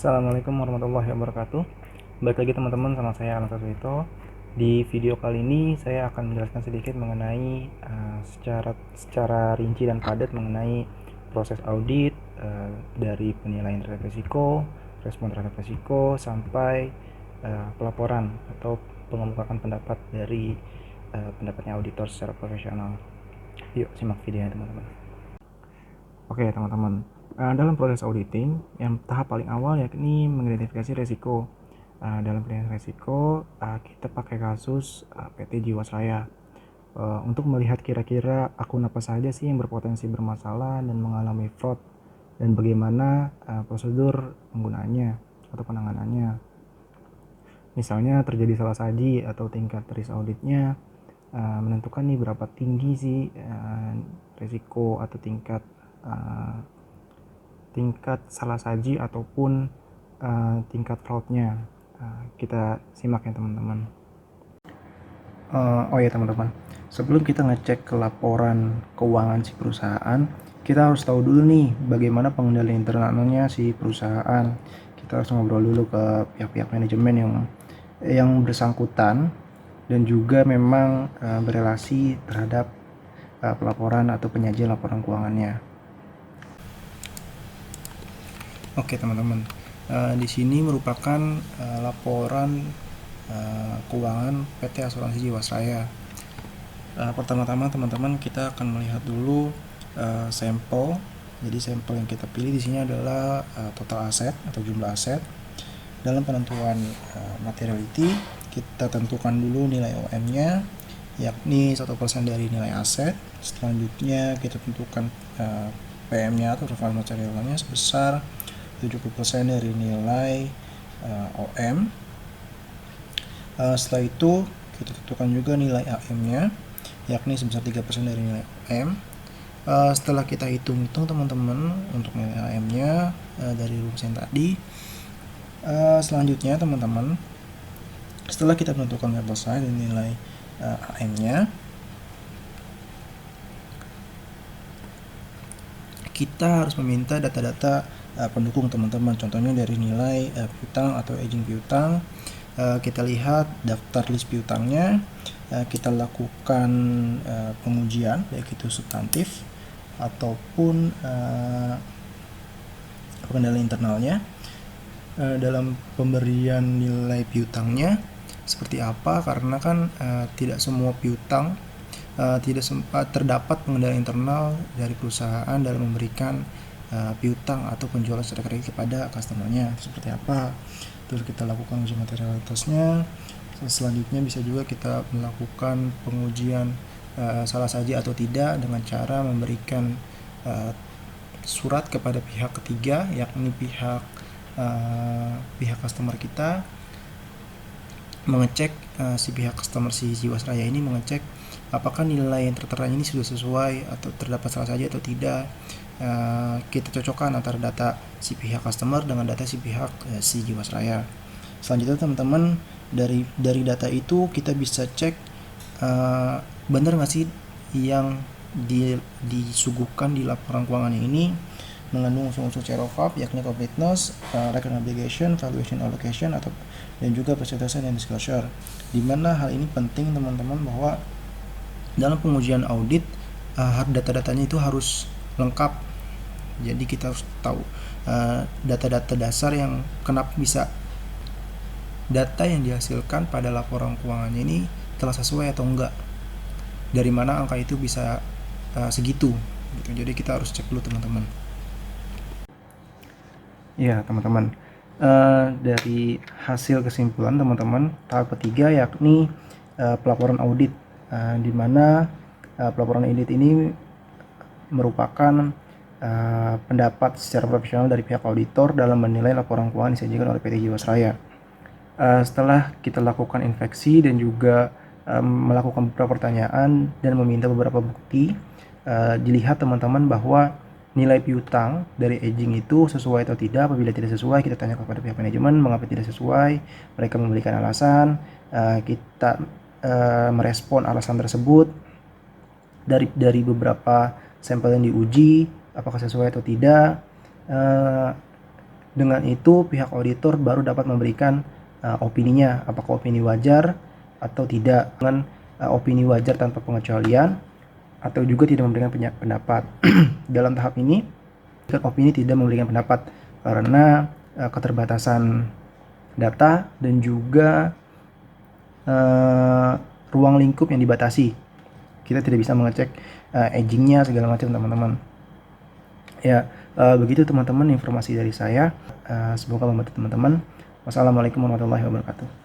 Assalamualaikum warahmatullahi wabarakatuh. Balik lagi teman-teman sama saya Alan Saswito. Di video kali ini saya akan menjelaskan sedikit mengenai secara rinci dan padat mengenai proses audit, dari penilaian terhadap risiko, respon terhadap risiko, sampai pelaporan atau pengemukakan pendapat dari pendapatnya auditor secara profesional. Yuk simak videonya teman-teman. Oke teman-teman, dalam proses auditing yang tahap paling awal yakni mengidentifikasi resiko. Dalam penilaian resiko kita pakai kasus PT Jiwasraya untuk melihat kira-kira akun apa saja sih yang berpotensi bermasalah dan mengalami fraud, dan bagaimana prosedur penggunaannya atau penanganannya. Misalnya terjadi salah saji atau tingkat risk auditnya menentukan nih berapa tinggi sih risiko atau tingkat salah saji ataupun tingkat fraudnya. Kita simak ya teman-teman. Oh ya teman-teman, sebelum kita ngecek ke laporan keuangan si perusahaan, kita harus tahu dulu nih bagaimana pengendalian internalnya si perusahaan. Kita harus ngobrol dulu ke pihak-pihak manajemen yang bersangkutan dan juga memang berelasi terhadap pelaporan atau penyajian laporan keuangannya. Oke teman-teman, di sini merupakan laporan keuangan PT Asuransi Jiwasraya. Pertama-tama teman-teman kita akan melihat dulu sampel. Jadi sampel yang kita pilih di sini adalah total aset atau jumlah aset. Dalam penentuan materiality kita tentukan dulu nilai OM-nya, yakni 1% dari nilai aset. Selanjutnya kita tentukan PM-nya atau total materialnya sebesar 70% dari nilai OM. Setelah itu kita tentukan juga nilai AM-nya, yakni sebesar 3% dari nilai OM. Setelah kita hitung-hitung teman-teman untuk nilai AM-nya dari rumus yang tadi, selanjutnya teman-teman, setelah kita menentukan level size dan nilai AM-nya, kita harus meminta data-data pendukung teman-teman. Contohnya dari nilai piutang atau aging piutang. Kita lihat daftar list piutangnya, kita lakukan pengujian baik itu substantif ataupun pengendalian internalnya. Dalam pemberian nilai piutangnya seperti apa, karena kan tidak semua piutang tidak sempat terdapat pengendalian internal dari perusahaan dalam memberikan piutang atau penjualan secara kredit kepada customernya seperti apa. Terus kita lakukan uji materialitasnya. Selanjutnya bisa juga kita melakukan pengujian salah saji atau tidak dengan cara memberikan surat kepada pihak ketiga, yakni pihak customer kita, mengecek si pihak customer si Jiwasraya ini mengecek apakah nilai yang tertera ini sudah sesuai atau terdapat salah saja atau tidak. Kita cocokkan antara data si pihak customer dengan data si pihak si Jiwasraya. Selanjutnya teman-teman, dari data itu kita bisa cek benar nggak sih yang disuguhkan di laporan keuangan ini mengandung unsur-unsur CROFAP, yakni completeness, record obligation, valuation allocation, atau dan juga presentation and disclosure. Dimana hal ini penting teman-teman, bahwa dalam pengujian audit data-datanya itu harus lengkap. Jadi kita harus tahu data-data dasar yang kenapa bisa data yang dihasilkan pada laporan keuangannya ini telah sesuai atau enggak, dari mana angka itu bisa segitu gitu. Jadi kita harus cek dulu teman-teman. Ya teman-teman, dari hasil kesimpulan teman-teman, tahap ketiga yakni pelaporan audit, di mana pelaporan audit ini merupakan pendapat secara profesional dari pihak auditor dalam menilai laporan keuangan disajikan oleh PT Jiwasraya. Setelah kita lakukan inspeksi dan juga melakukan beberapa pertanyaan dan meminta beberapa bukti, dilihat teman-teman bahwa nilai piutang dari aging itu sesuai atau tidak. Apabila tidak sesuai, kita tanya kepada pihak manajemen mengapa tidak sesuai. Mereka memberikan alasan, kita merespon alasan tersebut. Dari beberapa sampel yang diuji, apakah sesuai atau tidak, Dengan itu pihak auditor baru dapat memberikan opininya, apakah opini wajar atau tidak. Dengan opini wajar tanpa pengecualian atau juga tidak memberikan pendapat. Dalam tahap ini opini tidak memberikan pendapat karena keterbatasan data dan juga ruang lingkup yang dibatasi. Kita tidak bisa mengecek agingnya segala macam teman-teman. Ya, begitu teman-teman informasi dari saya. Semoga membantu teman-teman. Wassalamualaikum warahmatullahi wabarakatuh.